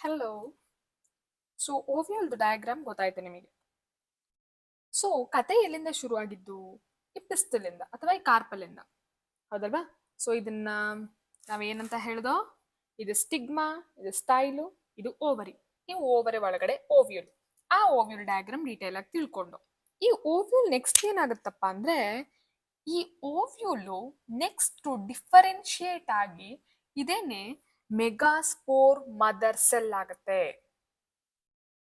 Hello. So ಓವಿಯಲ್ದು diagram ಗೊತ್ತಾಯ್ತು ನಿಮಗೆ. So ಕತೆ ಎಲ್ಲಿಂದ ಶುರುವಾಗಿದ್ದು? ಈ ಪಿಸ್ತಲಿಂದ ಅಥವಾ ಈ ಕಾರ್ಪಲಿಂದ, ಹೌದಲ್ವಾ? ಸೊ ಇದನ್ನ ನಾವೇನಂತ ಹೇಳ್ದೋ, ಇದು ಸ್ಟಿಗ್ಮಾ, ಇದು ಸ್ಟೈಲು, ಇದು ಓವರಿ. ಈ ಓವರಿ ಒಳಗಡೆ ಓವ್ಯೂಲ್. ಆ ಓವ್ಯೂಲ್ ಡಯಾಗ್ರಾಮ್ ಡೀಟೇಲ್ ಆಗಿ ತಿಳ್ಕೊಂಡು, ಈ ಓವ್ಯೂಲ್ ನೆಕ್ಸ್ಟ್ ಏನಾಗುತ್ತಪ್ಪ ಅಂದ್ರೆ, ಈ ಓವ್ಯೂಲು ನೆಕ್ಸ್ಟ್ ಡಿಫರೆನ್ಶಿಯೇಟ್ ಆಗಿ ಇದೇನೆ ಮೆಗಾಸ್ಪೋರ್ ಮದರ್ ಸೆಲ್ ಆಗುತ್ತೆ.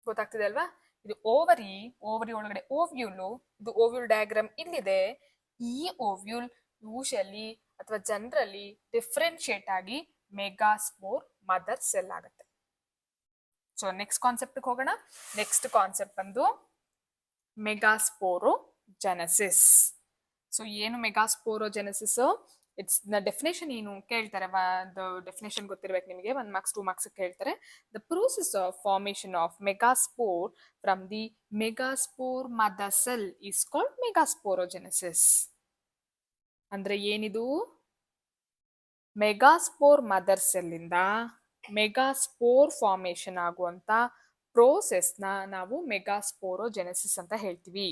ಗೊತ್ತಾಗ್ತಿದೆ ಅಲ್ವಾ? ಇದು ಓವರಿ, ಓವರಿ ಒಳಗಡೆ ಓವ್ಯೂಲು, ಇದು ಓವ್ಯೂಲ್ ಡಯಾಗ್ರಾಮ್ ಇಲ್ಲಿದೆ. ಈ ಓವ್ಯೂಲ್ ಯೂಶಲಿ ಅಥವಾ ಜನರಲಿ ಡಿಫ್ರೆನ್ಶಿಯೇಟ್ ಆಗಿ ಮೆಗಾಸ್ಪೋರ್ ಮದರ್ ಸೆಲ್ ಆಗುತ್ತೆ. ಸೊ ನೆಕ್ಸ್ಟ್ ಕಾನ್ಸೆಪ್ಟ್ ಹೋಗೋಣ. ನೆಕ್ಸ್ಟ್ ಕಾನ್ಸೆಪ್ಟ್ ಬಂದು ಮೆಗಾಸ್ಪೋರೋಜೆನೆಸಿಸ್. ಸೊ ಏನು ಮೆಗಾಸ್ಪೋರೋಜೆನೆಸಿಸ್? ಇಟ್ಸ್ ದ ಡೆಫಿನೇಷನ್ ಏನು ಕೇಳ್ತಾರೆ, ಡೆಫಿನೇಷನ್ ಗೊತ್ತಿರ್ಬೇಕು ನಿಮಗೆ. 1 ಮಾರ್ಕ್ಸ್ 2 ಮಾರ್ಕ್ಸ್ ಕೇಳ್ತಾರೆ. The process of formation of megaspore from the megaspore mother cell is called megasporogenesis. ಅಂದ್ರೆ ಏನಿದು? ಮೆಗಾಸ್ಪೋರ್ ಮದರ್ ಸೆಲ್ ಇಂದ ಮೆಗಾಸ್ಪೋರ್ ಫಾರ್ಮೇಶನ್ ಆಗುವಂತ ಪ್ರೋಸೆಸ್ನ ನಾವು ಮೆಗಾಸ್ಪೋರೋಜೆನೆಸಿಸ್ ಅಂತ ಹೇಳ್ತೀವಿ.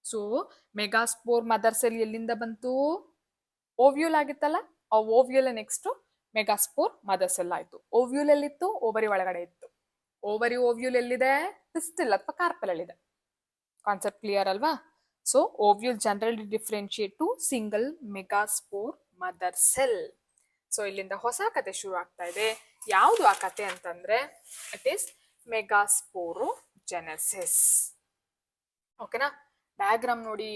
ಸೊ ಮೆಗಾಸ್ಪೋರ್ ಮದರ್ ಸೆಲ್ ಎಲ್ಲಿಂದ ಬಂತು? ಓವ್ಯೂಲ್ ಆಗಿತ್ತಲ್ಲ, ಆ ovule next megaspore mother cell ಆಯ್ತು. ಓವ್ಯೂಲ್ ಎಲ್ಲಿತ್ತು? ಓವರಿ ಒಳಗಡೆ ಇತ್ತು. ಓವರಿ ಓವ್ಯೂಲ್ ಎಲ್ಲಿದೆ? ಪಿಸ್ಟಿಲ್ ಅಥವಾ ಕಾರ್ಪಲ್ ಅಲ್ಲಿದೆ. ಕಾನ್ಸೆಪ್ಟ್ ಕ್ಲಿಯರ್ ಅಲ್ವಾ? So ovule generally differentiate to single megaspore mother cell. So ಇಲ್ಲಿಂದ ಹೊಸ ಕತೆ ಶುರು ಆಗ್ತಾ ಇದೆ. ಯಾವುದು ಆ ಕತೆ ಅಂತಂದ್ರೆ, ಇಟ್ ಈಸ್ ಮೆಗಾಸ್ಪೋರೋಜೆನೆಸಿಸ್. ಓಕೆನಾ? ಡಯಾಗ್ರಾಮ್ ನೋಡಿ,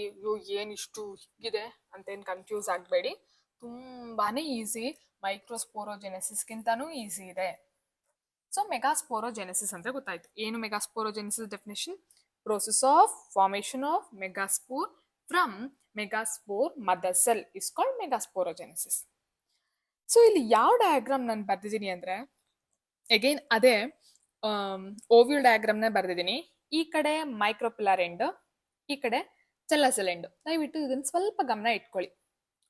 ಏನಿಷ್ಟು ಹಿಗ್ಗಿದೆ ಅಂತ ಏನು ಕನ್ಫ್ಯೂಸ್ ಆಗಬೇಡಿ. ತುಂಬಾನೇ ಈಸಿ, ಮೈಕ್ರೋಸ್ಪೋರೋಜೆನೆಸಿಸ್ಗಿಂತಾನೂ ಈಸಿ ಇದೆ. ಸೊ ಮೆಗಾಸ್ಪೋರೋಜೆನೆಸಿಸ್ ಅಂದ್ರೆ ಗೊತ್ತಾಯ್ತು. ಏನು megasporogenesis definition? Process of formation of megaspore from megaspore mother cell is called megasporogenesis. So ಇಲ್ಲಿ ಯಾವ ಡಯಾಗ್ರಾಮ್ ನಾನು ಬರ್ದಿದ್ದೀನಿ ಅಂದ್ರೆ, ಅಗೈನ್ ಅದೇ ಓವ್ಯೂಲ್ ಡಯಾಗ್ರಾಮ್ನ ಬರ್ದಿದ್ದೀನಿ. ಈ ಕಡೆ ಮೈಕ್ರೋಪಿಲಾರ್ ಎಂಡ್, ಈ ಕಡೆ ಚೆಲ್ಲಸೆಲ್ ಎಂಡ್. ದಯವಿಟ್ಟು ಇದನ್ನ ಸ್ವಲ್ಪ ಗಮನ ಇಟ್ಕೊಳ್ಳಿ.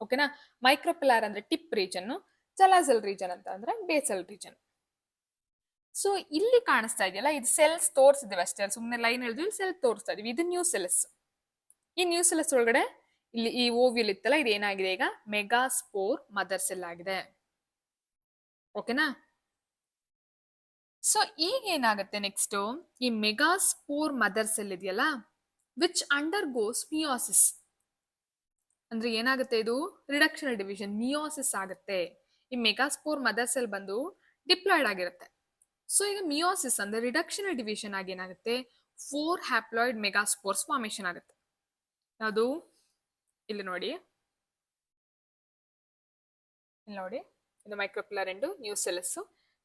ಓಕೆನಾ? ಮೈಕ್ರೋಪಿಲಾರ್ ಅಂದ್ರೆ ಟಿಪ್ ರೀಜನ್, ಚೆಲ್ಲಸೆಲ್ ರೀಜನ್ ಅಂತ ಅಂದ್ರೆ ಬೇಸಲ್ ರೀಜನ್. ಸೊ ಇಲ್ಲಿ ಕಾಣಿಸ್ತಾ ಇದೆಯಲ್ಲ, ಇದು ಸೆಲ್ಸ್ ತೋರಿಸಿದೀವಿ ಅಷ್ಟೇ, ಸುಮ್ಮನೆ ಲೈನ್ ಎಳೆದು ಸೆಲ್ ತೋರಿಸ್ತಾ ಇದೀವಿ. ಇದು ನ್ಯೂಸೆಲಸ್. ಈ ನ್ಯೂಸೆಲಸ್ ಒಳಗಡೆ ಇಲ್ಲಿ ಈ ಓವ್ಯೂಲ್ ಇತ್ತಲ್ಲ, ಇದು ಏನಾಗಿದೆ ಈಗ? ಮೆಗಾಸ್ಪೋರ್ ಮದರ್ ಸೆಲ್ ಆಗಿದೆ. ಓಕೆನಾ? ಸೊ ಈಗ ಏನಾಗುತ್ತೆ ನೆಕ್ಸ್ಟ್? ಈ ಮೆಗಾಸ್ಪೋರ್ ಮದರ್ ಸೆಲ್ ಇದೆಯಲ್ಲ, ವಿಚ್ ಅಂಡರ್ಗೋಸ್ ಮಿಯೋಸಿಸ್. ಅಂದ್ರೆ ಏನಾಗುತ್ತೆ? ಇದು ರಿಡಕ್ಷನಲ್ ಡಿವಿಷನ್, ಮಿಯೋಸಿಸ್ ಆಗುತ್ತೆ. ಈ ಮೆಗಾಸ್ಪೋರ್ ಮದರ್ ಸೆಲ್ ಬಂದು ಡಿಪ್ಲಾಯ್ಡ್ ಆಗಿರುತ್ತೆ. ಸೊ ಈಗ ಮಿಯೋಸಿಸ್ ಅಂದ್ರೆ ರಿಡಕ್ಷನಲ್ ಡಿವಿಷನ್ ಆಗಿ ಏನಾಗುತ್ತೆ? 4 ಹ್ಯಾಪ್ಲಾಯ್ಡ್ ಮೆಗಾಸ್ಪೋರ್ಸ್ ಫಾರ್ಮೇಶನ್ ಆಗುತ್ತೆ. ಅದು ಇಲ್ಲಿ ನೋಡಿ, ಇಲ್ಲಿ ನೋಡಿ, ಇದು ಮೈಕ್ರೋಪಿಲಾರ್ ಎಂಡ್, ನ್ಯೂಸೆಲಸ್.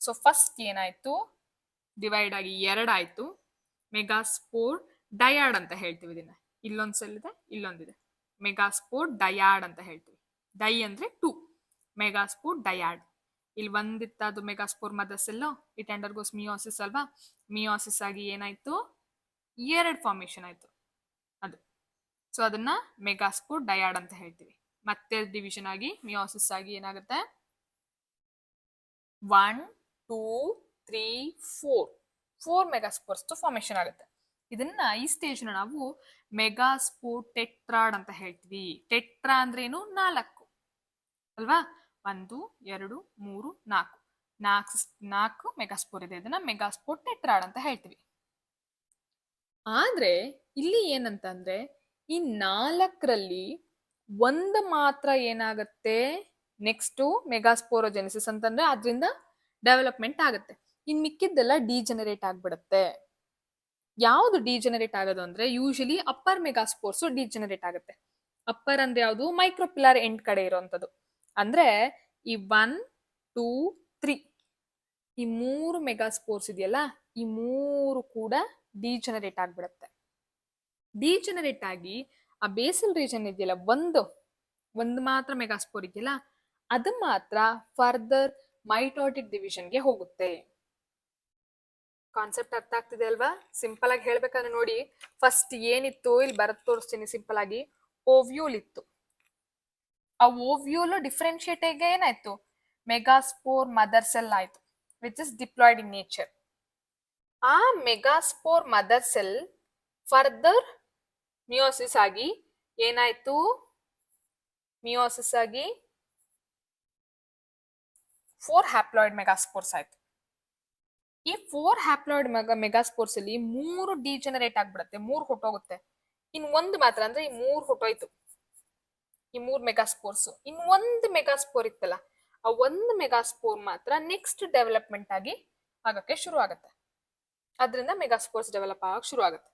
ಸೊ ಫಸ್ಟ್ ಏನಾಯ್ತು? ಡಿವೈಡ್ ಆಗಿ 2 ಆಯ್ತು. ಮೆಗಾಸ್ಪೋರ್ ಡಯಾಡ್ ಅಂತ ಹೇಳ್ತೀವಿ ಇದನ್ನ. ಇಲ್ಲೊಂದು ಸೆಲ್ ಇದೆ, ಇಲ್ಲೊಂದಿದೆ. ಮೆಗಾಸ್ಪೋರ್ ಡಯಾಡ್ ಅಂತ ಹೇಳ್ತೀವಿ. ಡೈ ಅಂದ್ರೆ 2, ಮೆಗಾಸ್ಪೋರ್ ಡಯಾಡ್. ಇಲ್ಲಿ ಒಂದಿತ್ತ, ಅದು megaspore mother cell, it undergoes meiosis ಅಲ್ವಾ? ಮಿಯೋಸಿಸ್ ಆಗಿ ಏನಾಯ್ತು? 2 ಫಾರ್ಮೇಶನ್ ಆಯ್ತು ಅದು. ಸೊ ಅದನ್ನ ಮೆಗಾಸ್ಪೋರ್ ಡಯಾಡ್ ಅಂತ ಹೇಳ್ತೀವಿ. ಮತ್ತೆ ಡಿವಿಷನ್ ಆಗಿ ಮಿಯೋಸಿಸ್ ಆಗಿ ಏನಾಗುತ್ತೆ? 1 2 3 4 ಮೆಗಾಸ್ಪೋರ್ಸ್ ಫಾರ್ಮೇಶನ್ ಆಗುತ್ತೆ. ಇದನ್ನ ಈ ಸ್ಟೇಜ್ ನಾವು ಮೆಗಾಸ್ಪೋರ್ ಟೆಟ್ರಾಡ್ ಅಂತ ಹೇಳ್ತೀವಿ. ಟೆಟ್ರಾ ಅಂದ್ರೆ ಏನು? 4 ಅಲ್ವಾ? 1 2 3 4 4 ಮೆಗಾಸ್ಪೋರ್ ಇದೆ. ಇದನ್ನ ಮೆಗಾಸ್ಪೋರ್ ಟೆಟ್ರಾಡ್ ಅಂತ ಹೇಳ್ತೀವಿ. ಆದ್ರೆ ಇಲ್ಲಿ ಏನಂತಂದ್ರೆ, ಈ 4ರಲ್ಲಿ ಒಂದು ಮಾತ್ರ ಏನಾಗುತ್ತೆ? ನೆಕ್ಸ್ಟ್ ಮೆಗಾಸ್ಪೋರೋಜೆನೆಸಿಸ್ ಅಂತಂದ್ರೆ ಅದರಿಂದ ಡೆವಲಪ್ಮೆಂಟ್ ಆಗುತ್ತೆ. ಇನ್ ಮಿಕ್ಕಿದ್ದೆಲ್ಲ ಡಿಜೆನರೇಟ್ ಆಗ್ಬಿಡುತ್ತೆ. ಯಾವ್ದು ಡಿಜೆನರೇಟ್ ಆಗೋದು ಅಂದ್ರೆ, ಯೂಶಲಿ ಅಪ್ಪರ್ ಮೆಗಾಸ್ಪೋರ್ಸ್ ಡಿಜೆನರೇಟ್ ಆಗುತ್ತೆ. ಅಪ್ಪರ್ ಅಂದ್ರೆ ಯಾವುದು? ಮೈಕ್ರೋಪಿಲಾರ್ ಎಂಡ್ ಕಡೆ ಇರುವಂತದ್ದು. ಅಂದ್ರೆ ಈ 1 2 3 ಈ 3 ಮೆಗಾಸ್ಪೋರ್ಸ್ ಇದೆಯಲ್ಲ, ಈ 3 ಕೂಡ ಡಿಜೆನರೇಟ್ ಆಗ್ಬಿಡುತ್ತೆ. ಡಿಜೆನರೇಟ್ ಆಗಿ ಆ ಬೇಸಲ್ ರೀಜನ್ ಇದೆಯಲ್ಲ, ಒಂದು ಮಾತ್ರ ಮೆಗಾಸ್ಪೋರ್ ಇದೆಯಲ್ಲ, ಅದು ಮಾತ್ರ ಫರ್ದರ್ ಮೈಟೋಟಿಕ್ ಡಿವಿಷನ್ಗೆ ಹೋಗುತ್ತೆ. ಕಾನ್ಸೆಪ್ಟ್ ಅರ್ಥ ಆಗ್ತಿದೆ ಅಲ್ವಾ? ಸಿಂಪಲ್ ಆಗಿ ಹೇಳ್ಬೇಕಂದ್ರೆ ನೋಡಿ, ಫಸ್ಟ್ ಏನಿತ್ತು ಇಲ್ಲಿ ಬರತ್ ತೋರಿಸ್ತೀನಿ ಸಿಂಪಲ್ ಆಗಿ. ಓವ್ಯೂಲ್ ಇತ್ತು. ಆ ಓವ್ಯೂಲ್ ಡಿಫ್ರೆನ್ಶಿಯೇಟ್ ಆಗಿ ಏನಾಯ್ತು? ಮೆಗಾಸ್ಪೋರ್ ಮದರ್ ಸೆಲ್ ಆಯ್ತು, which is diploid in nature. ಆ megaspore mother cell further meiosis ಆಗಿ ಏನಾಯ್ತು, ಮಿಯೋಸಿಸ್ ಆಗಿ 4 ಹ್ಯಾಪ್ಲಾಯ್ಡ್ ಮೆಗಾಸ್ಪೋರ್ಸ್ ಆಯ್ತು. ಈ 4 ಹ್ಯಾಪ್ಲಾಯ್ಡ್ ಮೆಗಾಸ್ಪೋರ್ಸ್ ಅಲ್ಲಿ 3 ಡಿಜೆನರೇಟ್ ಆಗ್ಬಿಡುತ್ತೆ, 3 ಹೊಟ್ಟೋಗುತ್ತೆ. ಇನ್ ಒಂದು ಮಾತ್ರ, ಅಂದ್ರೆ ಈ 3 ಹೊಟ್ಟೋಯ್ತು, ಈ 3 ಮೆಗಾಸ್ಪೋರ್ಸ್. ಇನ್ ಒಂದು ಮೆಗಾಸ್ಪೋರ್ ಇತ್ತಲ್ಲ, ಆ ಒಂದು ಮೆಗಾಸ್ಪೋರ್ ಮಾತ್ರ ನೆಕ್ಸ್ಟ್ ಡೆವಲಪ್ಮೆಂಟ್ ಆಗಿ ಆಗಕ್ಕೆ ಶುರು ಆಗುತ್ತೆ. ಅದರಿಂದ ಮೆಗಾಸ್ಪೋರ್ಸ್ ಡೆವಲಪ್ ಆಗಕ್ಕೆ ಶುರು ಆಗುತ್ತೆ.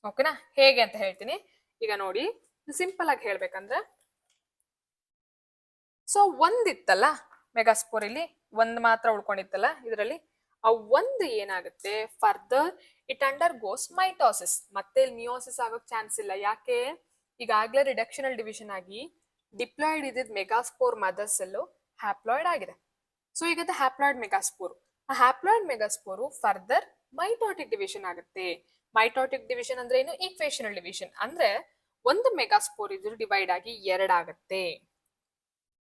ಓಕೆನಾ? ಹೇಗೆ ಅಂತ ಹೇಳ್ತೀನಿ. ಈಗ ನೋಡಿ, ಸಿಂಪಲ್ ಆಗಿ ಹೇಳ್ಬೇಕಂದ್ರೆ, ಸೊ ಒಂದಿತ್ತಲ್ಲ ಮೆಗಾಸ್ಪೋರ್, ಇಲ್ಲಿ ಒಂದ್ ಮಾತ್ರ ಉಳ್ಕೊಂಡಿತ್ತಲ್ಲ ಇದರಲ್ಲಿ, ಆ ಒಂದು ಏನಾಗುತ್ತೆ, further it undergoes mitosis. ಮತ್ತೆ ಇಲ್ಲಿ ಮಿಯೋಸಿಸ್ ಆಗೋಕ್ ಚಾನ್ಸ್ ಇಲ್ಲ. ಯಾಕೆ? ಈಗಾಗಲೇ ರಿಡಕ್ಷನಲ್ ಡಿವಿಷನ್ ಆಗಿ ಡಿಪ್ಲಾಯ್ಡ್ ಇದ್ದಿದ್ ಮೆಗಾಸ್ಪೋರ್ ಮದರ್ ಸೆಲ್ ಹ್ಯಾಪ್ಲಾಯ್ಡ್ ಆಗಿದೆ. ಸೊ ಈಗ ಅದು ಹ್ಯಾಪ್ಲಾಯ್ಡ್ ಮೆಗಾಸ್ಪೋರ್. ಆ haploid megaspore further mitotic division ಆಗುತ್ತೆ. ಮೈಟೋಟಿಕ್ ಡಿವಿಷನ್ ಅಂದ್ರೆ ಏನು? Equational division. ಅಂದ್ರೆ ಒಂದು ಮೆಗಾಸ್ಪೋರ್ ಇದ್ರು ಡಿವೈಡ್ ಆಗಿ 2 ಆಗುತ್ತೆ.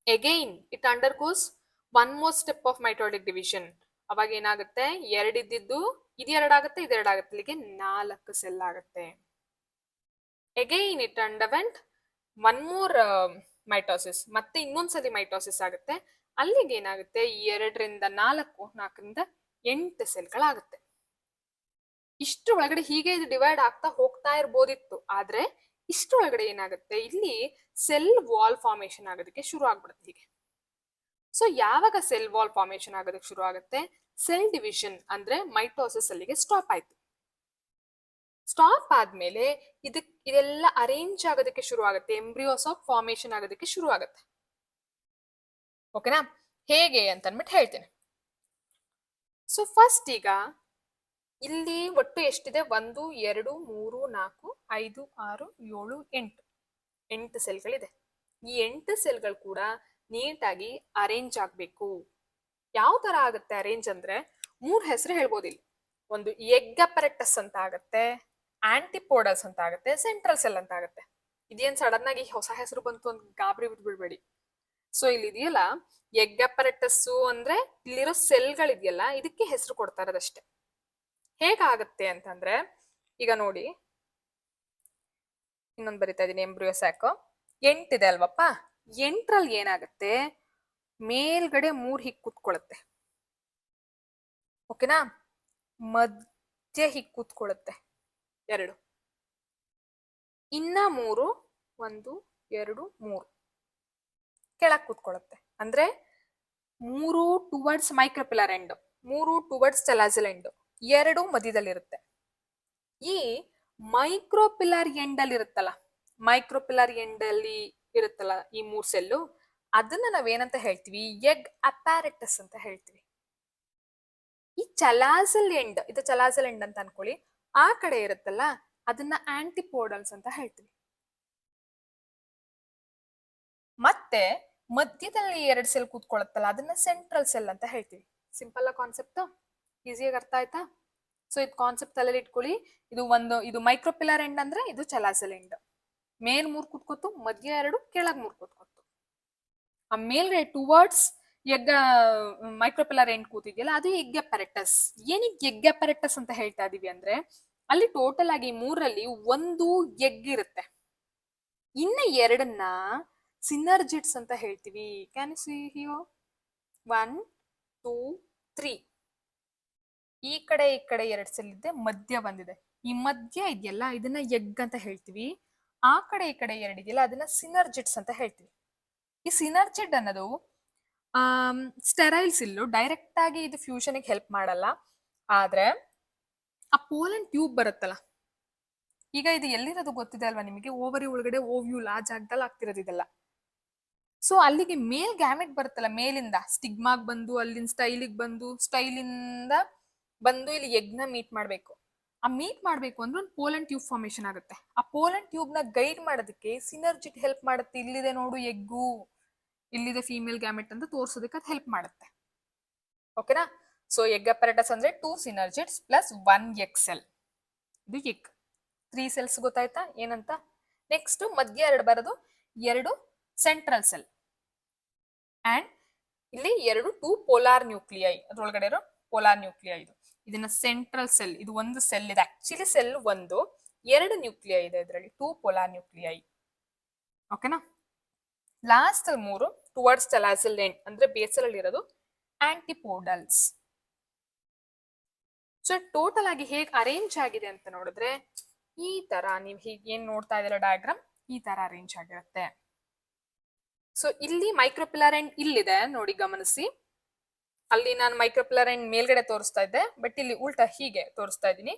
Again it undergoes one more step of mitotic division. ಅವಾಗ ಏನಾಗುತ್ತೆ, 2 ಇದ್ದಿದ್ದು ಇದು 2 ಆಗುತ್ತೆ, ಇದು 2 ಆಗುತ್ತೆ, ಇಲ್ಲಿಗೆ 4 ಸೆಲ್ ಆಗುತ್ತೆ. Again it underwent one more mitosis, ಮತ್ತೆ ಇನ್ನೊಂದ್ಸಲಿ ಮೈಟೋಸಿಸ್ ಆಗುತ್ತೆ. ಅಲ್ಲಿಗೆ ಏನಾಗುತ್ತೆ, 2ರಿಂದ 4, 4ರಿಂದ 8 ಸೆಲ್ಗಳಾಗುತ್ತೆ. ಇಷ್ಟರೊಳಗಡೆ ಹೀಗೆ ಇದು ಡಿವೈಡ್ ಆಗ್ತಾ ಹೋಗ್ತಾ ಇರ್ಬೋದಿತ್ತು. ಆದ್ರೆ ಇಷ್ಟರೊಳಗಡೆ ಏನಾಗುತ್ತೆ, ಇಲ್ಲಿ ಸೆಲ್ ವಾಲ್ ಫಾರ್ಮೇಶನ್ ಆಗೋದಕ್ಕೆ ಶುರು ಆಗ್ಬಿಡುತ್ತೆ ಹೀಗೆ. ಸೊ ಯಾವಾಗ ಸೆಲ್ ವಾಲ್ ಫಾರ್ಮೇಶನ್ ಆಗೋದಕ್ಕೆ ಶುರು ಆಗುತ್ತೆ, ಸೆಲ್ ಡಿವಿಷನ್ ಅಂದ್ರೆ ಮೈಟೋಸಿಸ್ ಅಲ್ಲಿಗೆ ಸ್ಟಾಪ್ ಆಯ್ತು. ಸ್ಟಾಪ್ ಆದ್ಮೇಲೆ ಇದೆಲ್ಲ ಅರೇಂಜ್ ಆಗೋದಕ್ಕೆ ಶುರು ಆಗುತ್ತೆ, ಎಂಬ್ರಿಯೋಸ್ ಆಫ್ ಫಾರ್ಮೇಶನ್ ಆಗೋದಕ್ಕೆ ಶುರು ಆಗುತ್ತೆ. ಓಕೆನಾ? ಹೇಗೆ ಅಂತ ಅಂದ್ಬಿಟ್ಟು ಹೇಳ್ತೇನೆ. ಸೊ ಫಸ್ಟ್ ಈಗ ಇಲ್ಲಿ ಒಟ್ಟು ಎಷ್ಟಿದೆ, 1 2 3 4 5 6 7 8 ಸೆಲ್ಗಳಿದೆ. ಈ 8 ಸೆಲ್ಗಳು ಕೂಡ ನೀಟಾಗಿ ಅರೇಂಜ್ ಆಗ್ಬೇಕು. ಯಾವ ತರ ಆಗುತ್ತೆ ಅರೇಂಜ್ ಅಂದ್ರೆ, 3 ಹೆಸರು ಹೇಳ್ಬೋದು ಇಲ್ಲಿ. ಒಂದು ಎಗ್ ಅಪರೆಟಸ್ ಅಂತ ಆಗುತ್ತೆ, ಆಂಟಿಪೋಡಸ್ ಅಂತ ಆಗುತ್ತೆ, ಸೆಂಟ್ರಲ್ ಸೆಲ್ ಅಂತ ಆಗುತ್ತೆ. ಇದೇನ್ ಸಡನ್ ಆಗಿ ಹೊಸ ಹೆಸರು ಬಂತು ಅಂತ ಗಾಬರಿ ಬಿಡ್ಬೇಡಿ. ಸೊ ಇಲ್ಲಿ ಇದೆಯಲ್ಲ ಎಗ್ ಅಪರೆಟಸ್ ಅಂದ್ರೆ ಇಲ್ಲಿರೋ ಸೆಲ್ಗಳಿದೆಯಲ್ಲ ಇದಕ್ಕೆ ಹೆಸರು ಕೊಡ್ತಾ ಇರೋದಷ್ಟೇ. ಹೇಗಾಗುತ್ತೆ ಅಂತಂದ್ರೆ, ಈಗ ನೋಡಿ, ಇನ್ನೊಂದು ಬರಿತಾ ಇದೀನಿ, ಎಂಬ್ರಿಯೋ ಸ್ಯಾಕ್ 8 ಇದೆ ಅಲ್ವಪ್ಪ. 8ರಲ್ಲಿ ಏನಾಗುತ್ತೆ, ಮೇಲ್ಗಡೆ 3 ಹೀಗ್ ಕೂತ್ಕೊಳ್ಳುತ್ತೆ. ಓಕೆನಾ? ಮಧ್ಯ ಹೀಗ್ ಕೂತ್ಕೊಳ್ಳುತ್ತೆ 2. ಇನ್ನ 3 1 2 3 ಕೆಳಗ್ ಕೂತ್ಕೊಳ್ಳುತ್ತೆ. ಅಂದ್ರೆ 3 ಟುವರ್ಡ್ಸ್ ಮೈಕ್ರೋಪಿಲರ್ ಎಂಡ್, 3 ಟುವರ್ಡ್ಸ್ ಚಲಾಜಲ್ ಎಂಡ್, 2 ಮಧ್ಯದಲ್ಲಿರುತ್ತೆ. ಈ ಮೈಕ್ರೋಪಿಲರ್ ಎಂಡ್ ಅಲ್ಲಿ ಇರುತ್ತಲ್ಲ, ಮೈಕ್ರೋಪಿಲರ್ ಎಂಡ್ ಅಲ್ಲಿ ಇರುತ್ತಲ್ಲ ಈ 3 ಸೆಲ್ಲು, ಅದನ್ನ ನಾವೇನಂತ ಹೇಳ್ತೀವಿ, ಎಗ್ ಅಪ್ಯಾರೆಟಸ್ ಅಂತ ಹೇಳ್ತೀವಿ. ಈ ಚಲಾಜಲ್ ಎಂಡ್, ಇದು ಚಲಾಜಲ್ ಎಂಡ್ ಅಂತ ಅನ್ಕೊಳ್ಳಿ, ಆ ಕಡೆ ಇರುತ್ತಲ್ಲ ಅದನ್ನ ಆಂಟಿಪೋಡಲ್ಸ್ ಅಂತ ಹೇಳ್ತೀವಿ. ಮತ್ತೆ ಮಧ್ಯದಲ್ಲಿ 2 ಸೆಲ್ ಕೂತ್ಕೊಳ್ಳುತ್ತಲ್ಲ ಅದನ್ನ ಸೆಂಟ್ರಲ್ ಸೆಲ್ ಅಂತ ಹೇಳ್ತೀವಿ. ಸಿಂಪಲ್ ಕಾನ್ಸೆಪ್ಟ್, ಈಸಿಯಾಗಿ ಅರ್ಥ ಆಯ್ತಾ? ಸೊ ಇದು ಕಾನ್ಸೆಪ್ಟ್ ತಲೆಯಲ್ಲಿ ಇಟ್ಕೊಳ್ಳಿ. ಇದು ಮೈಕ್ರೋಪಿಲರ್ ಎಂಡ್ ಅಂದ್ರೆ ಇದು ಚಲಾಸಲ್ ಎಂಡ್. ಮೇಲ್ 3 ಕೂತ್ಕೊತ್ತು, ಮಧ್ಯ 2, ಕೆಳಗ್ 3 ಕೂತ್ಕೊತ್ತು. ಆ ಮೇಲ್ಗಡೆ ಟುವರ್ಡ್ಸ್ ಎಗ್ ಮೈಕ್ರೋಪಿಲರ್ ಎಂಡ್ ಕೂತಿದ್ಯಲ್ಲ ಅದು ಎಗ್ ಅಪರೆಟಸ್. ಏನಕ್ಕೆ ಎಗ್ ಅಪರೆಟಸ್ ಅಂತ ಹೇಳ್ತಾ ಇದೀವಿ ಅಂದ್ರೆ, ಅಲ್ಲಿ ಟೋಟಲ್ ಆಗಿ 3ರಲ್ಲಿ 1 ಎಗ್ ಇರುತ್ತೆ, ಇನ್ನ 2ನ್ನ ಸಿನರ್ಜಿಟ್ಸ್ ಅಂತ ಹೇಳ್ತೀವಿ. Can U see here 1 2 3. ಈ ಕಡೆ 2 ಸೆಲ್ ಇದೆ, ಮಧ್ಯ ಬಂದಿದೆ. ಈ ಮಧ್ಯ ಇದೆಯಲ್ಲ ಇದನ್ನ ಎಗ್ ಅಂತ ಹೇಳ್ತೀವಿ. ಆ ಕಡೆ 2 ಇದೆಯಲ್ಲ ಅದನ್ನ ಸಿನರ್ಜಿಟ್ಸ್ ಅಂತ ಹೇಳ್ತೀವಿ. ಈ ಸಿನರ್ಜಿಡ್ ಅನ್ನೋದು ಸ್ಟೆರೈಲ್ ಸಿಲ್ಲು, ಡೈರೆಕ್ಟ್ ಆಗಿ ಇದು ಫ್ಯೂಷನ್ಗೆ ಹೆಲ್ಪ್ ಮಾಡಲ್ಲ. ಆದ್ರೆ ಆ ಪೋಲನ್ ಟ್ಯೂಬ್ ಬರುತ್ತಲ್ಲ, ಈಗ ಇದು ಎಲ್ಲಿರೋದು ಗೊತ್ತಿದೆ ಅಲ್ವಾ ನಿಮಗೆ, ಓವರಿ ಒಳಗಡೆ ಓವ್ಯೂಲ್ ಆ ಜಾಗದಲ್ಲಿ ಆಗ್ತಿರೋದು ಇದೆಲ್ಲ. ಸೊ ಅಲ್ಲಿಗೆ ಮೇಲ್ ಗ್ಯಾಮೆಟ್ ಬರುತ್ತಲ್ಲ, ಮೇಲಿಂದ ಸ್ಟಿಗ್ಮಾಗ್ ಬಂದು ಅಲ್ಲಿಂದ ಸ್ಟೈಲಿಗೆ ಬಂದು, ಸ್ಟೈಲಿಂದ ಬಂದು ಇಲ್ಲಿ ಎಗ್ನ ಮೀಟ್ ಮಾಡಬೇಕು. ಆ ಮೀಟ್ ಮಾಡಬೇಕು ಅಂದ್ರೆ ಒಂದು ಪೋಲನ್ ಟ್ಯೂಬ್ ಫಾರ್ಮೇಶನ್ ಆಗುತ್ತೆ. ಆ ಪೋಲನ್ ಟ್ಯೂಬ್ ನ ಗೈಡ್ ಮಾಡೋದಕ್ಕೆ ಸಿನರ್ಜಿಟ್ ಹೆಲ್ಪ್ ಮಾಡುತ್ತೆ. ಇಲ್ಲಿದೆ ನೋಡು ಎಗ್ಗು, ಇಲ್ಲಿದೆ ಫೀಮೇಲ್ ಗ್ಯಾಮೆಟ್ ಅಂತ ತೋರ್ಸೋದಕ್ಕೆ ಅದು ಹೆಲ್ಪ್ ಮಾಡುತ್ತೆ. ಓಕೆನಾ? ಸೊ ಎಗ್ ಅಪರೆಟಸ್ ಅಂದ್ರೆ 2 ಸಿನರ್ಜಿಟ್ಸ್ ಪ್ಲಸ್ 1 ಎಗ್ ಸೆಲ್. ಇದು ಎಗ್. 3 ಸೆಲ್ಸ್ ಗೊತ್ತಾಯ್ತಾ ಏನಂತ? ನೆಕ್ಸ್ಟ್ ಮಧ್ಯ 2 ಬರೋದು 2 ಸೆಂಟ್ರಲ್ ಸೆಲ್, ಅಂಡ್ ಇಲ್ಲಿ 2 ಪೋಲಾರ್ ನ್ಯೂಕ್ಲಿಯೈ, ಅದ್ರೊಳಗಡೆ ಇರೋ ಪೋಲಾರ್ ನ್ಯೂಕ್ಲಿಯೈ ಇದು. ಇದನ್ನ ಸೆಂಟ್ರಲ್ ಸೆಲ್, ಇದು ಒಂದು ಸೆಲ್ ಇದೆ. ಆಕ್ಚುಲಿ ಸೆಲ್ ಒಂದು, 2 ನ್ಯೂಕ್ಲಿಯೈ ಇದೆ ಇದರಲ್ಲಿ, 2 ಪೋಲಾರ್ ನ್ಯೂಕ್ಲಿಯೈ. ಓಕೆನಾ. ಲಾಸ್ಟ್ 3 ಟುವರ್ಡ್ಸ್ ಚಲಾಸಲ್ ಎಂಡ್ ಅಂದ್ರೆ ಬೇಸಲ್ ಅಲ್ಲಿ ಇರೋದು ಆಂಟಿಪೋಡಲ್ಸ್. ಸೊ ಟೋಟಲ್ ಆಗಿ ಹೇಗೆ ಅರೇಂಜ್ ಆಗಿದೆ ಅಂತ ನೋಡಿದ್ರೆ ಈ ತರ, ನೀವು ಹೀಗೆ ಏನ್ ನೋಡ್ತಾ ಇದ್ದೀರಾ ಡಯಾಗ್ರಾಮ್, ಈ ತರ ಅರೇಂಜ್ ಆಗಿರುತ್ತೆ. ಸೊ ಇಲ್ಲಿ ಮೈಕ್ರೋಪಿಲ್ಲರ್ ಎಂಡ್ ಇಲ್ಲಿದೆ ನೋಡಿ, ಗಮನಿಸಿ. ಅಲ್ಲಿ ನಾನು ಮೈಕ್ರೋಪಿಲ್ಲರ್ ಎಂಡ್ ಮೇಲ್ಗಡೆ ತೋರಿಸ್ತಾ ಇದ್ದೆ, ಬಟ್ ಇಲ್ಲಿ ಉಲ್ಟಾ ಹೀಗೆ ತೋರಿಸ್ತಾ ಇದ್ದೀನಿ.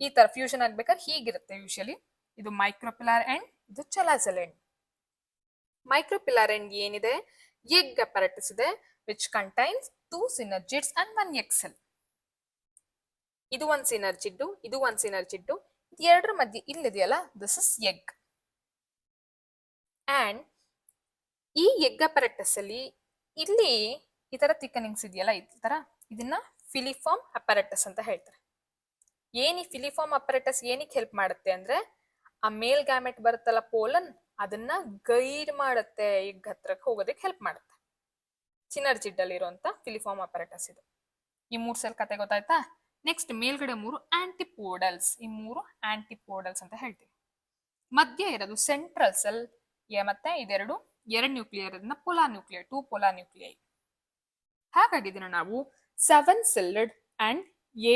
ಈ ತರ ಫ್ಯೂಷನ್ ಆಗ್ಬೇಕಾದ್ರೆ ಹೀಗಿರುತ್ತೆ ಯೂಶಲಿ. ಇದು ಮೈಕ್ರೋಪಿಲ್ಲರ್ ಎಂಡ್, ಇದು ಚಲಾಸಲ್ ಎಂಡ್. ಮೈಕ್ರೋಪಿಲ್ಲರ್ ಎಂಡ್ ಏನಿದೆ, ಎಗ್ ಅಪರಟಸ್ ಇದೆ which contains 2 synergids and 1 egg cell. ಇದು ಒಂದು ಸಿನರ್ಜಿಡ್ಡು, ಇದು ಒಂದು ಸಿನರ್ಜಿಡ್ಡು, ಎರಡರ ಮಧ್ಯೆ ಇಲ್ಲಿದೆಯಲ್ಲ, ದಿಸ್ ಇಸ್ ಎಗ್. ಅಂಡ್ ಈ ಎಗ್ ಅಪರಟಸ್ ಅಲ್ಲಿ ಇಲ್ಲಿ ಈ ತರ ಥಿಕನಿಂಗ್ಸ್ ಇದೆಯಲ್ಲ, ಈ ತರ, ಇದನ್ನ ಫಿಲಿಫಾರ್ಮ್ ಅಪರಟಸ್ ಅಂತ ಹೇಳ್ತಾರೆ. ಏನ್ ಈ ಫಿಲಿಫಾರ್ಮ್ ಅಪರಟಸ್ ಏನಕ್ಕೆ ಹೆಲ್ಪ್ ಮಾಡುತ್ತೆ ಅಂದ್ರೆ, ಆ ಮೇಲ್ ಗ್ಯಾಮೆಟ್ ಬರುತ್ತಲ್ಲ ಪೋಲನ್, ಅದನ್ನ ಗೈಡ್ ಮಾಡುತ್ತೆ, ಎಗ್ ಹತ್ರಕ್ಕೆ ಹೋಗೋದಕ್ಕೆ ಹೆಲ್ಪ್ ಮಾಡುತ್ತೆ. ಸಿನರ್ಜಿಡ್ ಅಲ್ಲಿ ಇರುವಂತ ಫಿಲಿಫಾರ್ಮ್ ಅಪರಟಸ್ ಇದು. ಈ 3 ಸೆಲ್ ಕತೆ ಗೊತ್ತಾಯ್ತಾ. ನೆಕ್ಸ್ಟ್ ಮೇಲ್ಗಡೆ 3 ಆಂಟಿಪೋಡಲ್ಸ್, ಈ 3 ಆಂಟಿಪೋಡಲ್ಸ್ ಅಂತ ಹೇಳ್ತೀವಿ. ಮಧ್ಯ ಇರೋದು ಸೆಂಟ್ರಲ್ ಸೆಲ್, ಮತ್ತೆ ಇದೆರಡು 2 ನ್ಯೂಕ್ಲಿಯರ್, ಇದನ್ನ ಪೋಲಾರ್ ನ್ಯೂಕ್ಲಿಯೈ, 2 ಪೋಲಾರ್ ನ್ಯೂಕ್ಲಿಯೈ. ಹಾಗಾಗಿ ಇದನ್ನ ನಾವು 7 celled and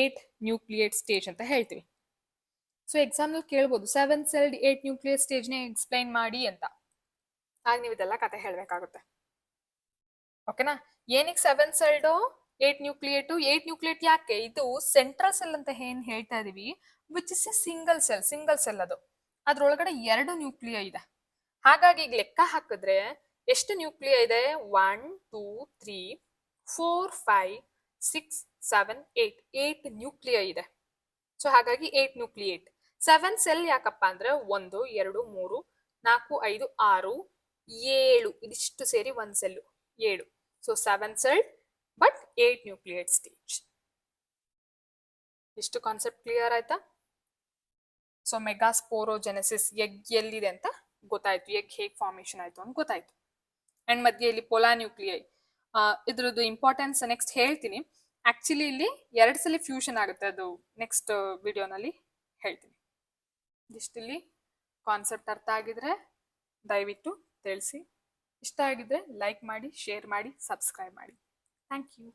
8 ನ್ಯೂಕ್ಲಿಯೇಟ್ ಸ್ಟೇಜ್ ಅಂತ ಹೇಳ್ತೀವಿ. ಸೊ ಎಕ್ಸಾಮ್ ನಲ್ಲಿ ಕೇಳ್ಬೋದು 7 celled 8 ನ್ಯೂಕ್ಲಿಯೇಟ್ ಸ್ಟೇಜ್ ನೇ ಎಕ್ಸ್ಪ್ಲೈನ್ ಮಾಡಿ ಅಂತ. ಆಗ ನೀವು ಇದೆಲ್ಲ ಕತೆ ಹೇಳ್ಬೇಕಾಗುತ್ತೆ. ಓಕೆನಾ. ಏನಕ್ಕೆ 7 celled 8 ನ್ಯೂಕ್ಲಿಯೇಟ್, 8 ನ್ಯೂಕ್ಲಿಯೇಟ್ ಯಾಕೆ, ಇದು ಸೆಂಟ್ರಲ್ ಸೆಲ್ ಅಂತ ಏನ್ ಹೇಳ್ತಾ ಇದೀವಿ, which is A single cell. ಅದು ಅದ್ರೊಳಗಡೆ 2 ನ್ಯೂಕ್ಲಿಯೈ ಇದೆ. ಹಾಗಾಗಿ ಈಗ ಲೆಕ್ಕ ಹಾಕಿದ್ರೆ ಎಷ್ಟು ನ್ಯೂಕ್ಲಿಯೈ ಇದೆ, 1 2 3 4 5 6 7 8 ನ್ಯೂಕ್ಲಿಯೈ ಇದೆ. ಸೊ ಹಾಗಾಗಿ 8 ನ್ಯೂಕ್ಲಿಯೇಟ್. 7 ಸೆಲ್ ಯಾಕಪ್ಪ ಅಂದ್ರೆ 1 2 3 4 5 6 7, ಇದಿಷ್ಟು ಸೇರಿ 1 cell 7. So 7 celled but 8 nucleate stage. ಇಷ್ಟು ಕಾನ್ಸೆಪ್ಟ್ ಕ್ಲಿಯರ್ ಆಯ್ತಾ. ಸೊ ಮೆಗಾಸ್ಪೋರೋಜೆನೆಸಿಸ್, ಎಗ್ ಎಲ್ಲಿದೆ ಅಂತ ಗೊತ್ತಾಯ್ತು, ಎಗ್ ಹೇಗೆ ಫಾರ್ಮೇಶನ್ ಆಯ್ತು ಅಂತ ಗೊತ್ತಾಯ್ತು. ಅಂಡ್ ಮಧ್ಯೆಯಲ್ಲಿ ಪೋಲಾರ್ ನ್ಯೂಕ್ಲಿಯೈ, ಇದ್ರದ್ದು ಇಂಪಾರ್ಟೆನ್ಸ್ ನೆಕ್ಸ್ಟ್ ಹೇಳ್ತೀನಿ. ಆಕ್ಚುಲಿ ಇಲ್ಲಿ 2 ಸಲ ಫ್ಯೂಷನ್ ಆಗುತ್ತೆ, ಅದು ನೆಕ್ಸ್ಟ್ ವಿಡಿಯೋನಲ್ಲಿ ಹೇಳ್ತೀನಿ. ಇಷ್ಟಿಲ್ಲಿ ಕಾನ್ಸೆಪ್ಟ್ ಅರ್ಥ ಆಗಿದ್ರೆ ದಯವಿಟ್ಟು ತಿಳಿಸಿ. ಇಷ್ಟ ಆಗಿದ್ರೆ ಲೈಕ್ ಮಾಡಿ, ಶೇರ್ ಮಾಡಿ, ಸಬ್ಸ್ಕ್ರೈಬ್ ಮಾಡಿ. Thank you.